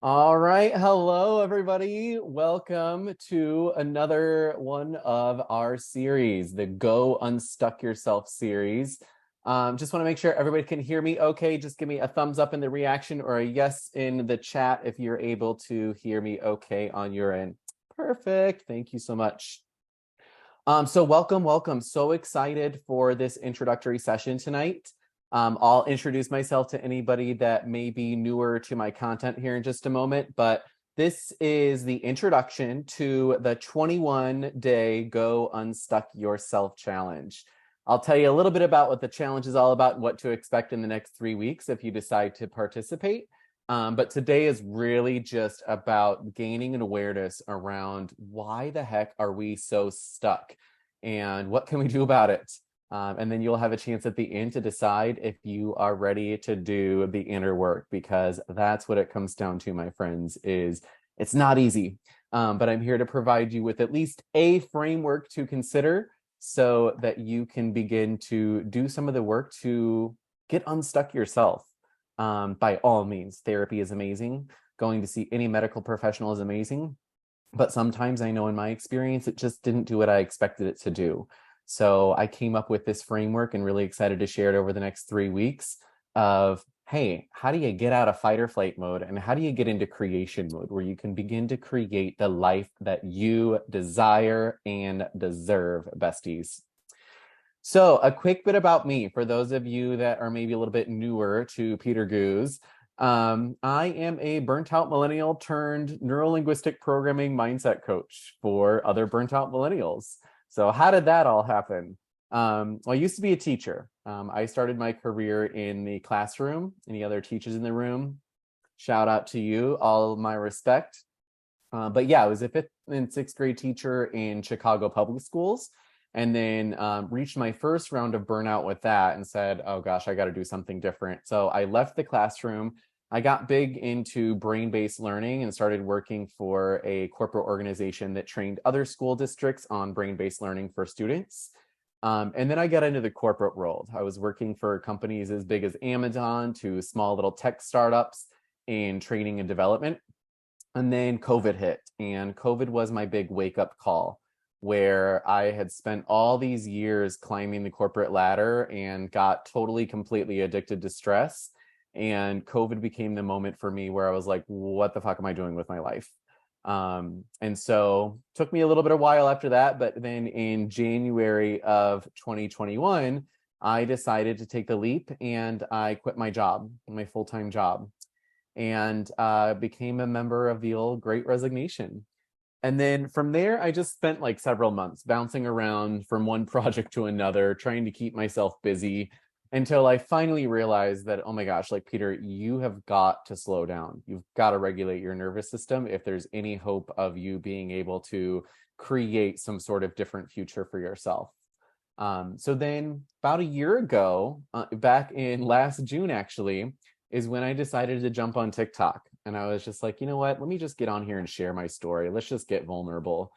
All right. Hello, everybody. Welcome to another one of our series, the Go Unstuck Yourself series. Just want to make sure everybody can hear me okay. Just give me a thumbs up in the reaction or a yes in the chat if you're able to hear me okay on your end. Perfect. Thank you so much. So welcome. So excited for this introductory session tonight. I'll introduce myself to anybody that may be newer to my content here in just a moment, but this is the introduction to the 21-day Go Unstuck Yourself challenge. I'll tell you a little bit about what the challenge is all about and what to expect in the next 3 weeks if you decide to participate. But today is really just about gaining an awareness around why the heck are we so stuck and what can we do about it? And then you'll have a chance at the end to decide if you are ready to do the inner work, because that's what it comes down to, my friends, is it's not easy. But I'm here to provide you with at least a framework to consider so that you can begin to do some of the work to get unstuck yourself. By all means, therapy is amazing. Going to see any medical professional is amazing. But sometimes I know in my experience, it just didn't do what I expected it to do. So I came up with this framework and really excited to share it over the next 3 weeks of, hey, how do you get out of fight or flight mode? And how do you get into creation mode where you can begin to create the life that you desire and deserve, besties? So a quick bit about me for those of you that are maybe a little bit newer to Peter Goose. I am a burnt out millennial turned neuro-linguistic programming mindset coach for other burnt out millennials. So how did that all happen? Well, I used to be a teacher. I started my career in the classroom. Any other teachers in the room? Shout out to you, all my respect. But yeah, I was a 5th and 6th grade teacher in Chicago public schools, and then reached my first round of burnout with that and said, oh gosh, I got to do something different. So I left the classroom. I got big into brain-based learning and started working for a corporate organization that trained other school districts on brain-based learning for students. And then I got into the corporate world. I was working for companies as big as Amazon to small little tech startups in training and development. And then COVID hit, and COVID was my big wake-up call, where I had spent all these years climbing the corporate ladder and got totally, completely addicted to stress. And COVID became the moment for me where I was like, what the fuck am I doing with my life? And so took me a little bit of while after that, but then in January of 2021, I decided to take the leap and I quit my job, my full-time job, and became a member of the old Great Resignation. And then from there, I just spent like several months bouncing around from one project to another, trying to keep myself busy until I finally realized that, oh my gosh, like Peter, you have got to slow down. You've got to regulate your nervous system if there's any hope of you being able to create some sort of different future for yourself. So then about a year ago, back in last June, actually, is when I decided to jump on TikTok. And I was just like, you know what, let me just get on here and share my story. Let's just get vulnerable.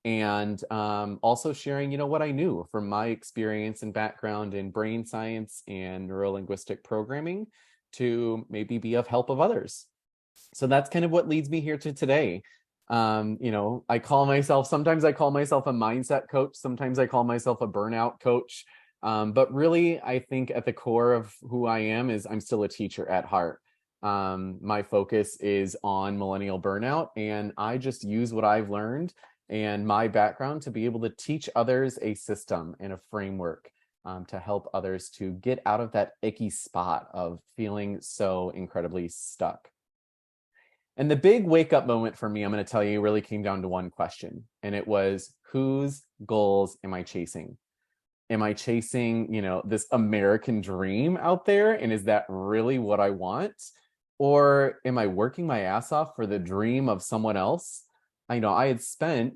And also sharing, you know, what I knew from my experience and background in brain science and neuro-linguistic programming to maybe be of help of others. So that's kind of what leads me here to today. You know, sometimes I call myself a mindset coach. Sometimes I call myself a burnout coach. But really, I think at the core of who I am is I'm still a teacher at heart. My focus is on millennial burnout, and I just use what I've learned and my background to be able to teach others a system and a framework to help others to get out of that icky spot of feeling so incredibly stuck. And the big wake-up moment for me, I'm going to tell you, really came down to one question, and it was, whose goals am I chasing? Am I chasing, you know, this American dream out there? And is that really what I want? Or am I working my ass off for the dream of someone else? I know I had spent,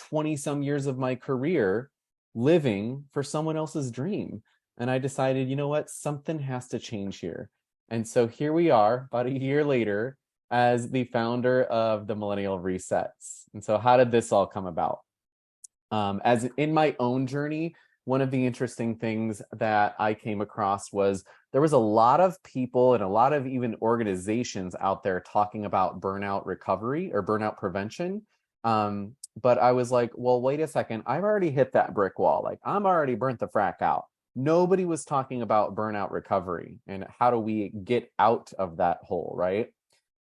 20 some years of my career living for someone else's dream. And I decided, you know what, something has to change here. And so here we are, about a year later, as the founder of the Millennial Resets. And so how did this all come about? As in my own journey, one of the interesting things that I came across was there was a lot of people and a lot of even organizations out there talking about burnout recovery or burnout prevention. But I was like, well, wait a second, I've already hit that brick wall. Like, I'm already burnt the frack out. Nobody was talking about burnout recovery and how do we get out of that hole, right?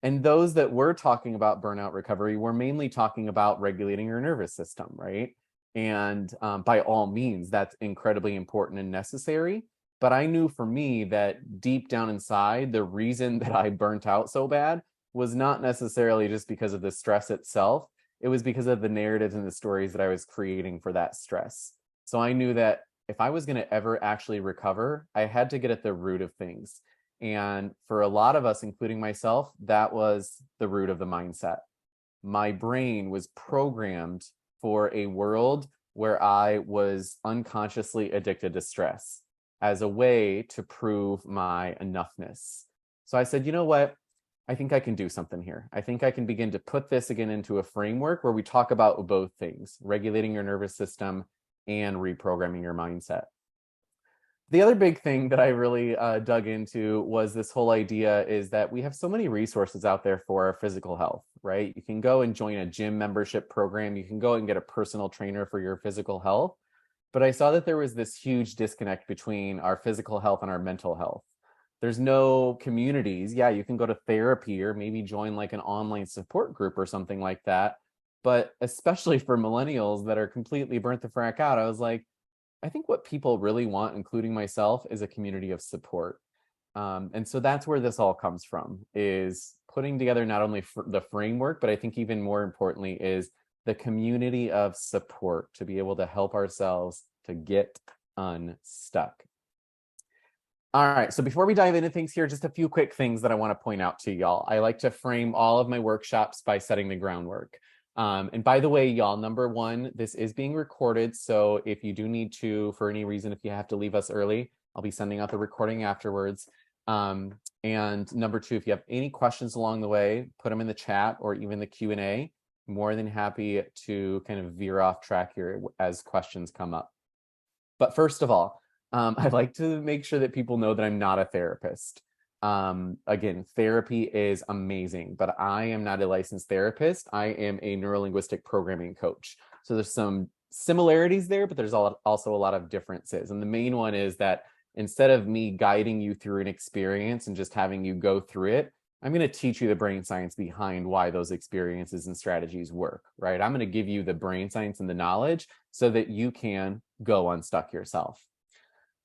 And those that were talking about burnout recovery were mainly talking about regulating your nervous system, right? And by all means, that's incredibly important and necessary. But I knew for me that deep down inside, the reason that I burnt out so bad was not necessarily just because of the stress itself. It was because of the narratives and the stories that I was creating for that stress. So I knew that if I was going to ever actually recover, I had to get at the root of things. And for a lot of us, including myself, that was the root of the mindset. My brain was programmed for a world where I was unconsciously addicted to stress as a way to prove my enoughness. So I said, you know what? I think I can do something here. I think I can begin to put this again into a framework where we talk about both things, regulating your nervous system and reprogramming your mindset. The other big thing that I really dug into was this whole idea is that we have so many resources out there for our physical health, right? You can go and join a gym membership program. You can go and get a personal trainer for your physical health. But I saw that there was this huge disconnect between our physical health and our mental health. There's no communities. Yeah, you can go to therapy or maybe join like an online support group or something like that. But especially for millennials that are completely burnt the frack out, I was like, I think what people really want, including myself, is a community of support. And so that's where this all comes from, is putting together not only the framework, but I think even more importantly is the community of support to be able to help ourselves to get unstuck. All right, so before we dive into things here, just a few quick things that I want to point out to y'all. I like to frame all of my workshops by setting the groundwork. And by the way, y'all, number one, this is being recorded. So if you do need to, for any reason, if you have to leave us early, I'll be sending out the recording afterwards. And number two, if you have any questions along the way, put them in the chat or even the Q&A. More than happy to kind of veer off track here as questions come up. But first of all, I'd like to make sure that people know that I'm not a therapist. Again, therapy is amazing, but I am not a licensed therapist. I am a neurolinguistic programming coach. So there's some similarities there, but there's also a lot of differences. And the main one is that instead of me guiding you through an experience and just having you go through it, I'm going to teach you the brain science behind why those experiences and strategies work, right? I'm going to give you the brain science and the knowledge so that you can go unstuck yourself.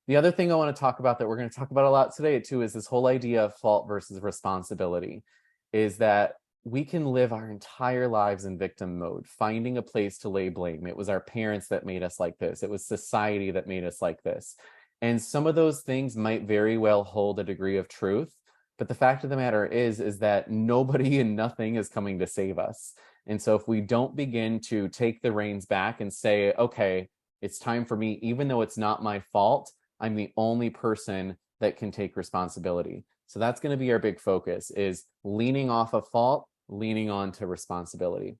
The other thing I want to talk about that we're going to talk about a lot today too is this whole idea of fault versus responsibility, is that we can live our entire lives in victim mode, finding a place to lay blame. It was our parents that made us like this. It was society that made us like this. And some of those things might very well hold a degree of truth. But the fact of the matter is that nobody and nothing is coming to save us. And so if we don't begin to take the reins back and say, okay, it's time for me, even though it's not my fault, I'm the only person that can take responsibility. So that's going to be our big focus, is leaning off of fault, leaning on to responsibility.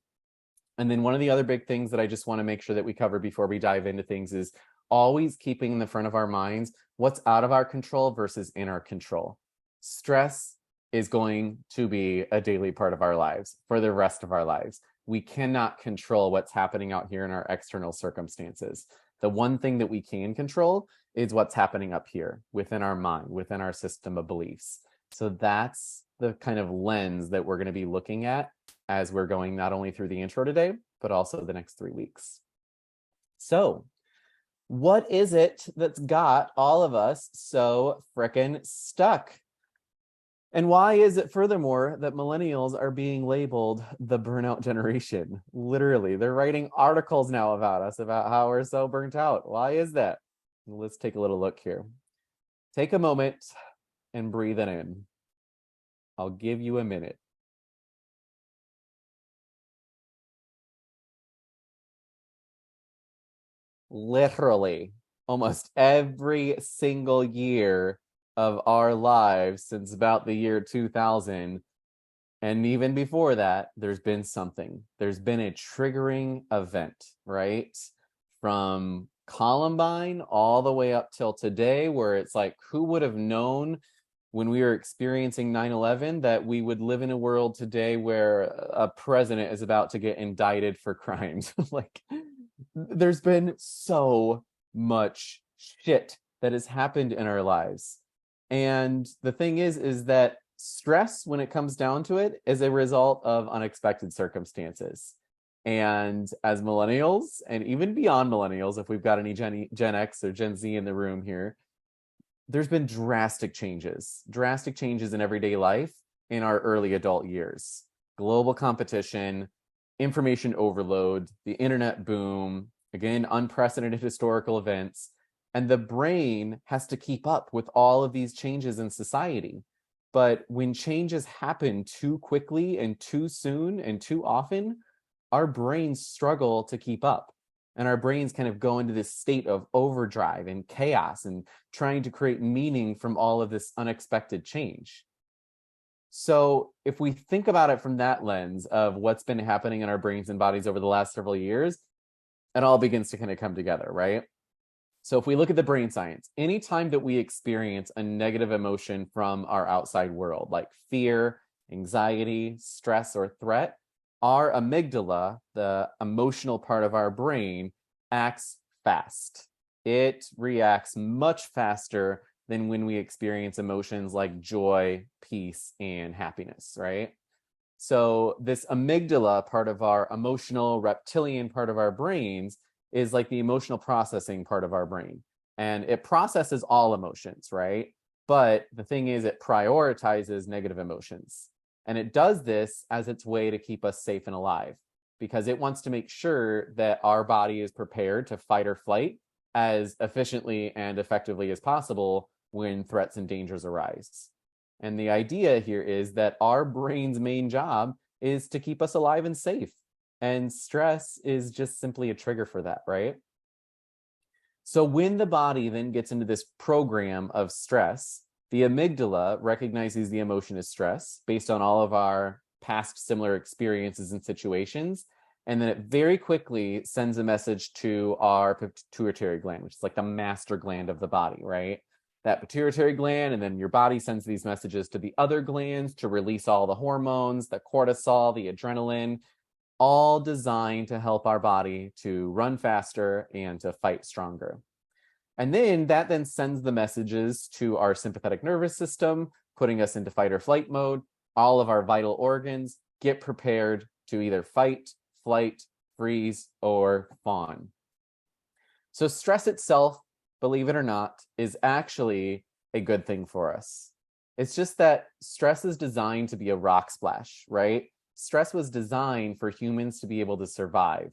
And then one of the other big things that I just want to make sure that we cover before we dive into things is always keeping in the front of our minds what's out of our control versus in our control. Stress is going to be a daily part of our lives for the rest of our lives. We cannot control what's happening out here in our external circumstances. The one thing that we can control is what's happening up here within our mind, within our system of beliefs. So that's the kind of lens that we're going to be looking at as we're going not only through the intro today, but also the next 3 weeks. So what is it that's got all of us so frickin' stuck? And why is it, furthermore, that millennials are being labeled the burnout generation? Literally, they're writing articles now about us, about how we're so burnt out. Why is that? Let's take a little look here. Take a moment and breathe it in. I'll give you a minute. Literally, almost every single year of our lives since about the year 2000, and even before that, there's been something. There's been a triggering event, right? From Columbine all the way up till today, where it's like, who would have known when we were experiencing 9/11 that we would live in a world today where a president is about to get indicted for crimes? Like, there's been so much shit that has happened in our lives. And the thing is that stress, when it comes down to it, is a result of unexpected circumstances. And as millennials, and even beyond millennials, if we've got any Gen X or Gen Z in the room here, there's been drastic changes in everyday life in our early adult years. Global competition, information overload, the internet boom, again, unprecedented historical events. And the brain has to keep up with all of these changes in society. But when changes happen too quickly and too soon and too often, our brains struggle to keep up. And our brains kind of go into this state of overdrive and chaos and trying to create meaning from all of this unexpected change. So if we think about it from that lens of what's been happening in our brains and bodies over the last several years, it all begins to kind of come together, right? So if we look at the brain science, anytime that we experience a negative emotion from our outside world, like fear, anxiety, stress, or threat, our amygdala, the emotional part of our brain, acts fast. It reacts much faster than when we experience emotions like joy, peace, and happiness, right? So this amygdala part of our emotional reptilian part of our brains is like the emotional processing part of our brain. And it processes all emotions, right? But the thing is, it prioritizes negative emotions. And it does this as its way to keep us safe and alive, because it wants to make sure that our body is prepared to fight or flight as efficiently and effectively as possible when threats and dangers arise. And the idea here is that our brain's main job is to keep us alive and safe. And stress is just simply a trigger for that, right? So when the body then gets into this program of stress, the amygdala recognizes the emotion as stress based on all of our past similar experiences and situations. And then it very quickly sends a message to our pituitary gland, which is like the master gland of the body, right? That pituitary gland, and then your body sends these messages to the other glands to release all the hormones, the cortisol, the adrenaline, all designed to help our body to run faster and to fight stronger. And then that then sends the messages to our sympathetic nervous system, putting us into fight or flight mode. All of our vital organs get prepared to either fight, flight, freeze, or fawn. So stress itself, believe it or not, is actually a good thing for us. It's just that stress is designed to be a rock splash, right? Stress was designed for humans to be able to survive.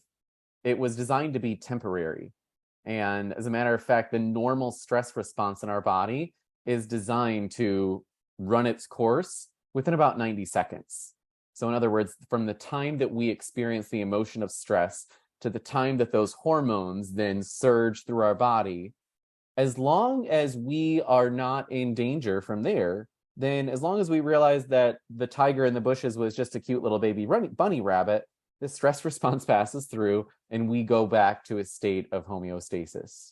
It was designed to be temporary. And as a matter of fact, the normal stress response in our body is designed to run its course within about 90 seconds. So in other words, from the time that we experience the emotion of stress to the time that those hormones then surge through our body, as long as we are not in danger from there, then as long as we realize that the tiger in the bushes was just a cute little baby bunny rabbit, the stress response passes through and we go back to a state of homeostasis.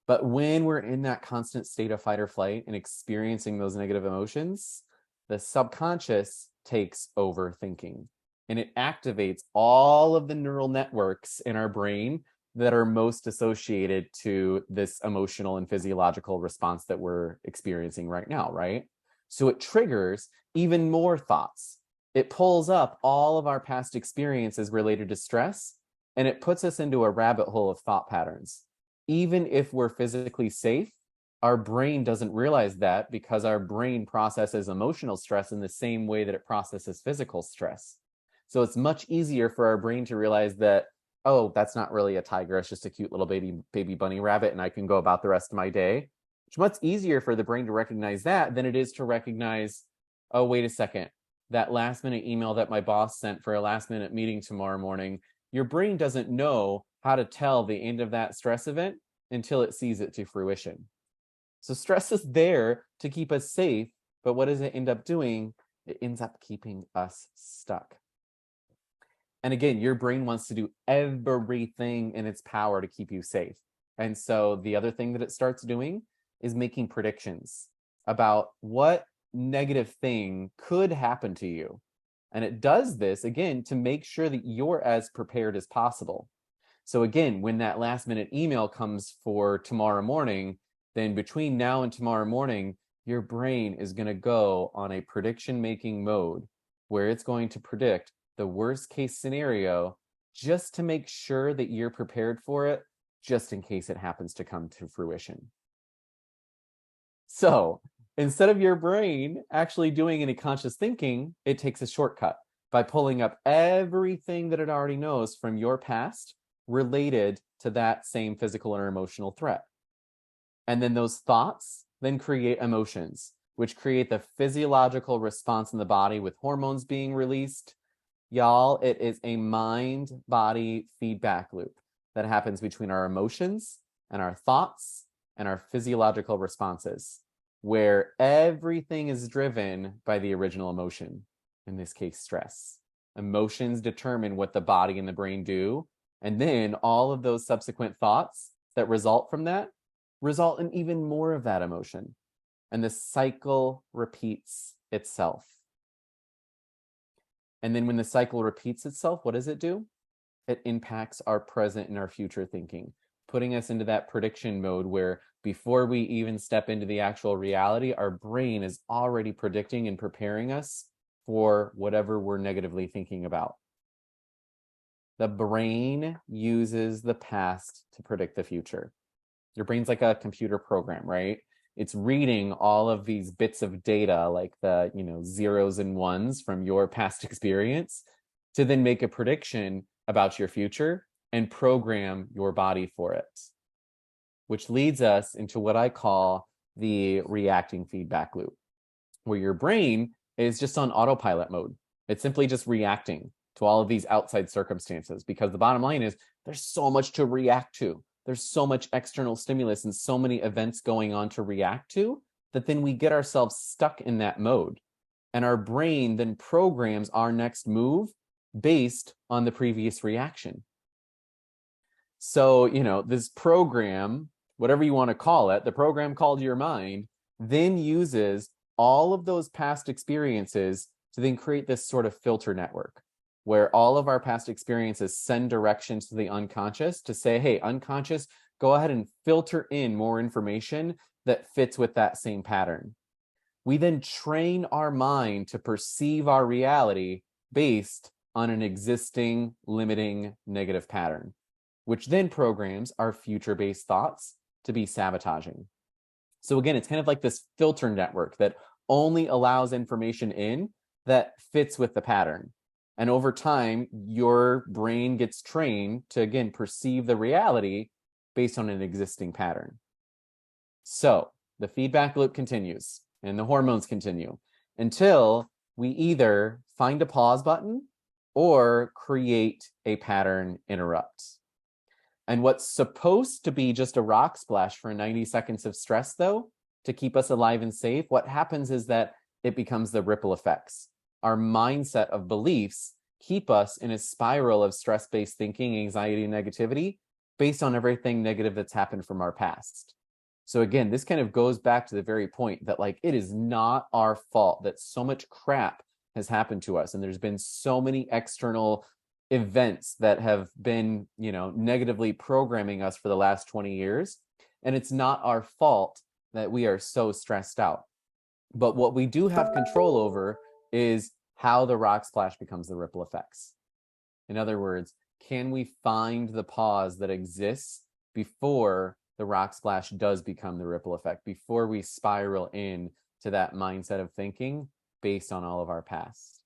But when we're in that constant state of fight or flight and experiencing those negative emotions, the subconscious takes over thinking, and it activates all of the neural networks in our brain that are most associated to this emotional and physiological response that we're experiencing right now, right? So it triggers even more thoughts. It pulls up all of our past experiences related to stress, and it puts us into a rabbit hole of thought patterns. Even if we're physically safe, our brain doesn't realize that because our brain processes emotional stress in the same way that it processes physical stress. So it's much easier for our brain to realize that, oh, that's not really a tiger, it's just a cute little baby bunny rabbit, and I can go about the rest of my day. It's much easier for the brain to recognize that than it is to recognize, oh, wait a second, that last minute email that my boss sent for a last minute meeting tomorrow morning. Your brain doesn't know how to tell the end of that stress event until it sees it to fruition. So stress is there to keep us safe, but what does it end up doing? It ends up keeping us stuck. And again, your brain wants to do everything in its power to keep you safe. And so the other thing that it starts doing is making predictions about what negative thing could happen to you. And it does this, again, to make sure that you're as prepared as possible. So again, when that last minute email comes for tomorrow morning, then between now and tomorrow morning, your brain is going to go on a prediction making mode where it's going to predict the worst case scenario just to make sure that you're prepared for it, just in case it happens to come to fruition. So instead of your brain actually doing any conscious thinking, it takes a shortcut by pulling up everything that it already knows from your past related to that same physical or emotional threat. And then those thoughts then create emotions, which create the physiological response in the body with hormones being released. Y'all, it is a mind-body feedback loop that happens between our emotions and our thoughts and our physiological responses, where everything is driven by the original emotion, in this case, stress. Emotions determine what the body and the brain do, and then all of those subsequent thoughts that result from that result in even more of that emotion. And the cycle repeats itself. And then when the cycle repeats itself, what does it do? It impacts our present and our future thinking, putting us into that prediction mode where before we even step into the actual reality, our brain is already predicting and preparing us for whatever we're negatively thinking about. The brain uses the past to predict the future. Your brain's like a computer program, right? It's reading all of these bits of data, like the zeros and ones from your past experience, to then make a prediction about your future and program your body for it, which leads us into what I call the reacting feedback loop, where your brain is just on autopilot mode. It's simply just reacting to all of these outside circumstances, because the bottom line is there's so much to react to. There's so much external stimulus and so many events going on to react to that then we get ourselves stuck in that mode. And our brain then programs our next move based on the previous reaction. So, this program, whatever you want to call it, the program called your mind, then uses all of those past experiences to then create this sort of filter network, where all of our past experiences send directions to the unconscious to say, hey, unconscious, go ahead and filter in more information that fits with that same pattern. We then train our mind to perceive our reality based on an existing limiting negative pattern, which then programs our future-based thoughts to be sabotaging. So again, it's kind of like this filter network that only allows information in that fits with the pattern. And over time, your brain gets trained to, again, perceive the reality based on an existing pattern. So the feedback loop continues and the hormones continue until we either find a pause button or create a pattern interrupt. And what's supposed to be just a rock splash for 90 seconds of stress, though, to keep us alive and safe, what happens is that it becomes the ripple effects. Our mindset of beliefs keep us in a spiral of stress-based thinking, anxiety, and negativity based on everything negative that's happened from our past. So again, this kind of goes back to the very point that it is not our fault that so much crap has happened to us. And there's been so many external events that have been, negatively programming us for the last 20 years. And it's not our fault that we are so stressed out. But what we do have control over is how the rock splash becomes the ripple effects. In other words, can we find the pause that exists before the rock splash does become the ripple effect, before we spiral in to that mindset of thinking based on all of our past?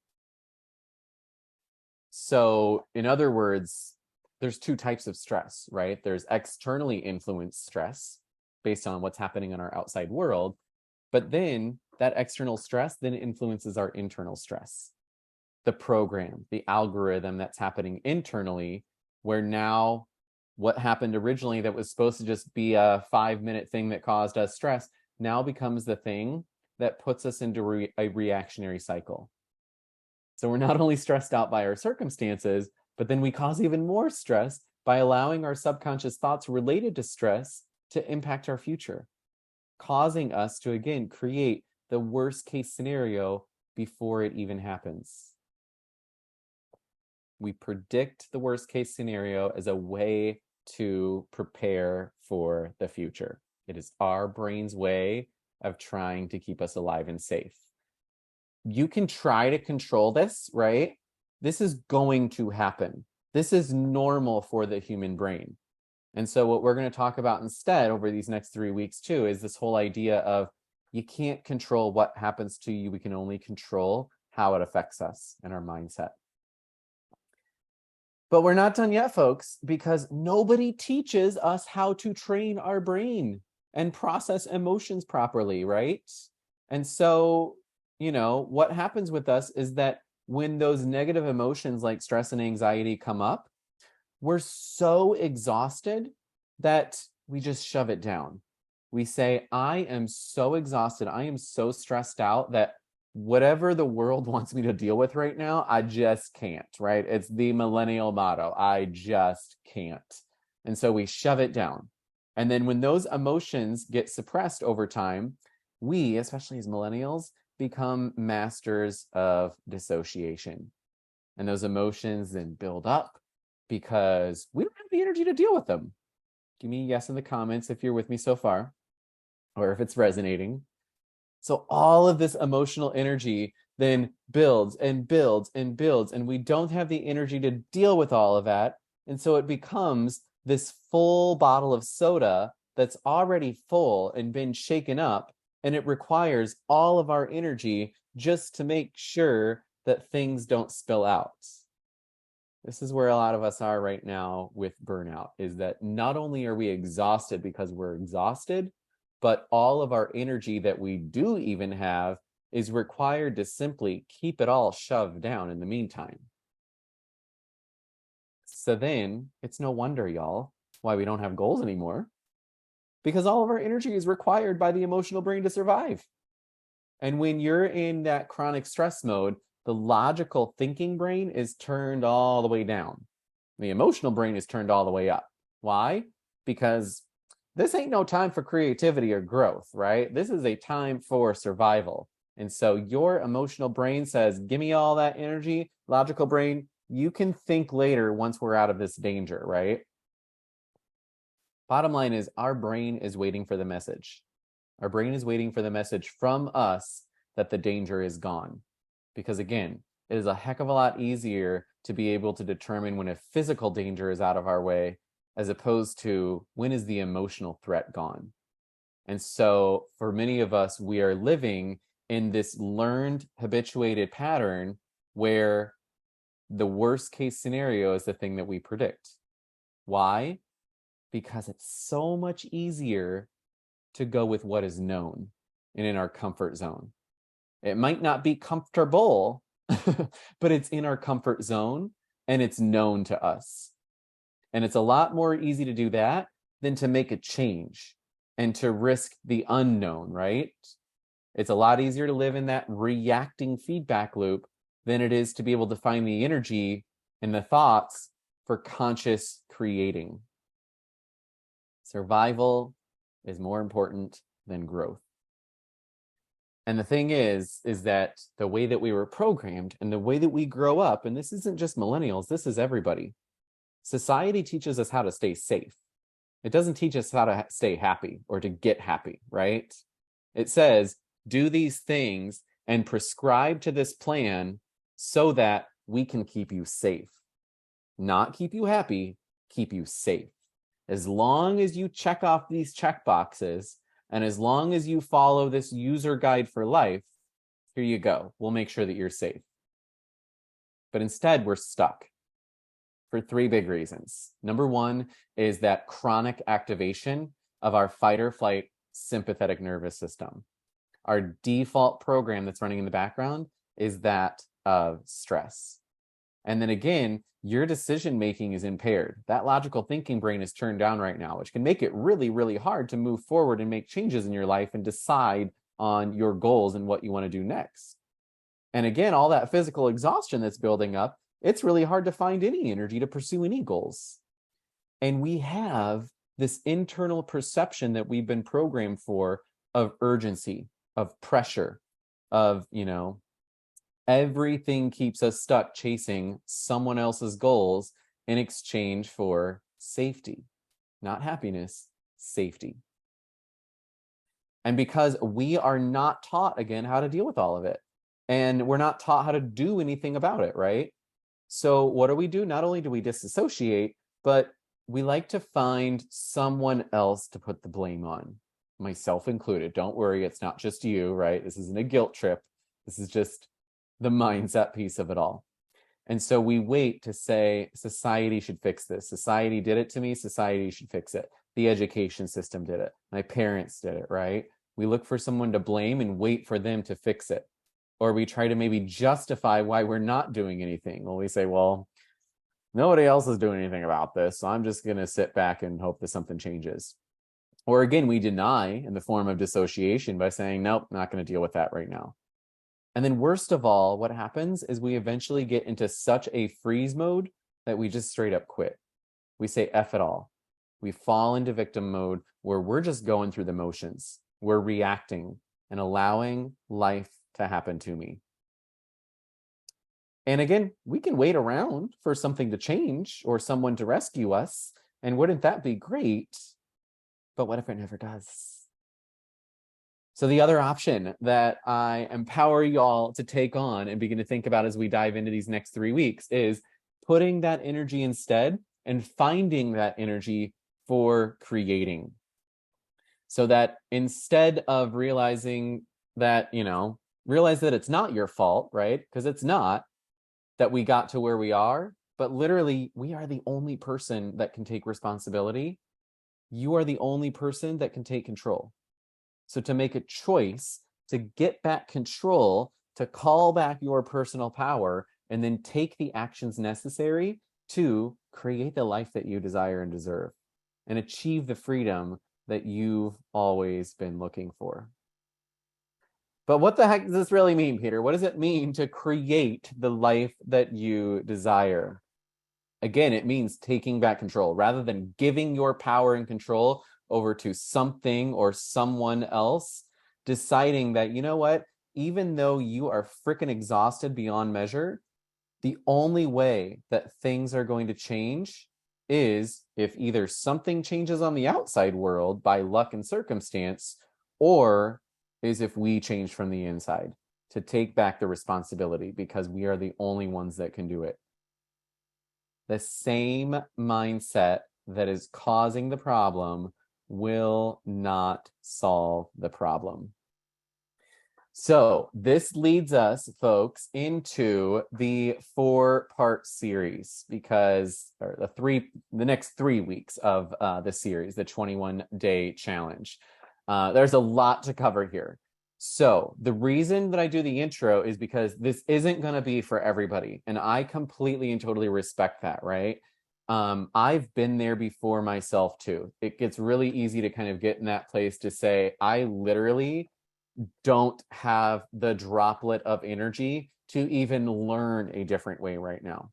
So in other words, there's two types of stress, right? There's externally influenced stress based on what's happening in our outside world, but then that external stress then influences our internal stress. The program, the algorithm that's happening internally, where now what happened originally that was supposed to just be a 5-minute thing that caused us stress now becomes the thing that puts us into a reactionary cycle. So we're not only stressed out by our circumstances, But then we cause even more stress by allowing our subconscious thoughts related to stress to impact our future, causing us to, again, create the worst case scenario before it even happens. We predict the worst case scenario as a way to prepare for the future. It is our brain's way of trying to keep us alive and safe. You can try to control this, right? This is going to happen. This is normal for the human brain. And so what we're going to talk about instead over these next 3 weeks too is this whole idea of you can't control what happens to you. We can only control how it affects us and our mindset. But we're not done yet, folks, because nobody teaches us how to train our brain and process emotions properly, right? And so, what happens with us is that when those negative emotions like stress and anxiety come up, we're so exhausted that we just shove it down. We say, I am so exhausted. I am so stressed out that whatever the world wants me to deal with right now, I just can't, right? It's the millennial motto, I just can't. And so we shove it down. And then when those emotions get suppressed over time, we, especially as millennials, become masters of dissociation. And those emotions then build up because we don't have the energy to deal with them. Give me a yes in the comments if you're with me so far, or if it's resonating. So all of this emotional energy then builds and builds and builds, and we don't have the energy to deal with all of that. And so it becomes this full bottle of soda that's already full and been shaken up, and it requires all of our energy just to make sure that things don't spill out. This is where a lot of us are right now with burnout, is that not only are we exhausted because we're exhausted, but all of our energy that we do even have is required to simply keep it all shoved down in the meantime. So then it's no wonder, y'all, why we don't have goals anymore, because all of our energy is required by the emotional brain to survive. And when you're in that chronic stress mode, the logical thinking brain is turned all the way down. The emotional brain is turned all the way up. Why? Because this ain't no time for creativity or growth, right? This is a time for survival. And so your emotional brain says, give me all that energy. Logical brain, you can think later once we're out of this danger, right? Bottom line is our brain is waiting for the message. Our brain is waiting for the message from us that the danger is gone. Because again, it is a heck of a lot easier to be able to determine when a physical danger is out of our way, as opposed to when is the emotional threat gone. And so for many of us, we are living in this learned, habituated pattern where the worst case scenario is the thing that we predict. Why? Because it's so much easier to go with what is known and in our comfort zone. It might not be comfortable, but it's in our comfort zone and it's known to us. And it's a lot more easy to do that than to make a change and to risk the unknown, right? It's a lot easier to live in that reacting feedback loop than it is to be able to find the energy and the thoughts for conscious creating. Survival is more important than growth. And the thing is that the way that we were programmed and the way that we grow up, and this isn't just millennials, this is everybody. Society teaches us how to stay safe. It doesn't teach us how to stay happy or to get happy, right? It says, do these things and prescribe to this plan so that we can keep you safe. Not keep you happy, keep you safe. As long as you check off these check boxes, and as long as you follow this user guide for life, here you go. We'll make sure that you're safe. But instead, we're stuck for 3 big reasons. Number 1 is that chronic activation of our fight or flight sympathetic nervous system. Our default program that's running in the background is that of stress. And then again, your decision making is impaired. That logical thinking brain is turned down right now, which can make it really, really hard to move forward and make changes in your life and decide on your goals and what you want to do next. And again, all that physical exhaustion that's building up it's really hard to find any energy to pursue any goals. And we have this internal perception that we've been programmed for of urgency, of pressure, of, everything keeps us stuck chasing someone else's goals in exchange for safety, not happiness, safety. And because we are not taught, again, how to deal with all of it, and we're not taught how to do anything about it, right? So what do? Not only do we disassociate, but we like to find someone else to put the blame on, myself included. Don't worry, it's not just you, right? This isn't a guilt trip. This is just the mindset piece of it all. And so we wait to say, society should fix this. Society did it to me. Society should fix it. The education system did it. My parents did it, right? We look for someone to blame and wait for them to fix it. Or we try to maybe justify why we're not doing anything. Well, we say, well, nobody else is doing anything about this, so I'm just going to sit back and hope that something changes. Or again, we deny in the form of dissociation by saying, nope, not going to deal with that right now. And then worst of all, what happens is we eventually get into such a freeze mode that we just straight up quit. We say F it all. We fall into victim mode where we're just going through the motions. We're reacting and allowing life to happen to me. And again, we can wait around for something to change or someone to rescue us. And wouldn't that be great? But what if it never does? So the other option that I empower y'all to take on and begin to think about as we dive into these next 3 weeks is putting that energy instead and finding that energy for creating. So that instead of realizing that, realize that it's not your fault, right? Because it's not, that we got to where we are, but literally we are the only person that can take responsibility. You are the only person that can take control. So to make a choice to get back control, to call back your personal power, and then take the actions necessary to create the life that you desire and deserve and achieve the freedom that you've always been looking for. But what the heck does this really mean, Peter? What does it mean to create the life that you desire? Again, it means taking back control rather than giving your power and control over to something or someone else, deciding that, you know what, even though you are freaking exhausted beyond measure, the only way that things are going to change is if either something changes on the outside world by luck and circumstance, or is if we change from the inside to take back the responsibility, because we are the only ones that can do it. The same mindset that is causing the problem will not solve the problem. So this leads us, folks, into the 4-part series, because the next 3 weeks of the series, the 21-day challenge. There's a lot to cover here. So the reason that I do the intro is because this isn't going to be for everybody. And I completely and totally respect that, right? I've been there before myself too. It gets really easy to kind of get in that place to say, I literally don't have the droplet of energy to even learn a different way right now.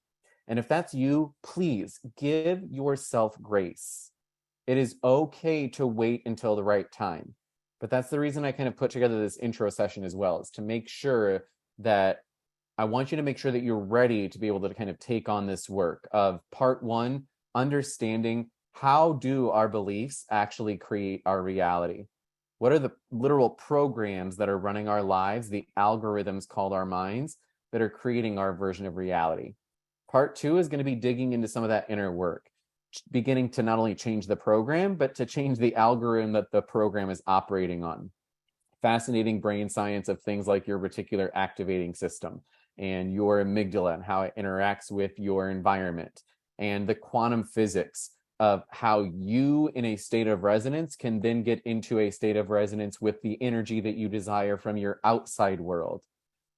And if that's you, please give yourself grace. It is okay to wait until the right time. But that's the reason I kind of put together this intro session as well, is to make sure that I want you to make sure that you're ready to be able to kind of take on this work of part 1, understanding how do our beliefs actually create our reality? What are the literal programs that are running our lives, the algorithms called our minds, that are creating our version of reality? Part 2 is going to be digging into some of that inner work, beginning to not only change the program, but to change the algorithm that the program is operating on. Fascinating brain science of things like your reticular activating system and your amygdala and how it interacts with your environment, and the quantum physics of how you in a state of resonance can then get into a state of resonance with the energy that you desire from your outside world.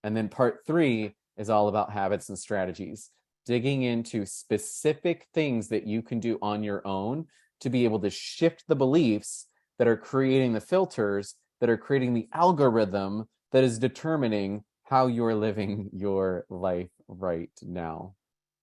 And then part 3 is all about habits and strategies, digging into specific things that you can do on your own to be able to shift the beliefs that are creating the filters, that are creating the algorithm that is determining how you're living your life right now.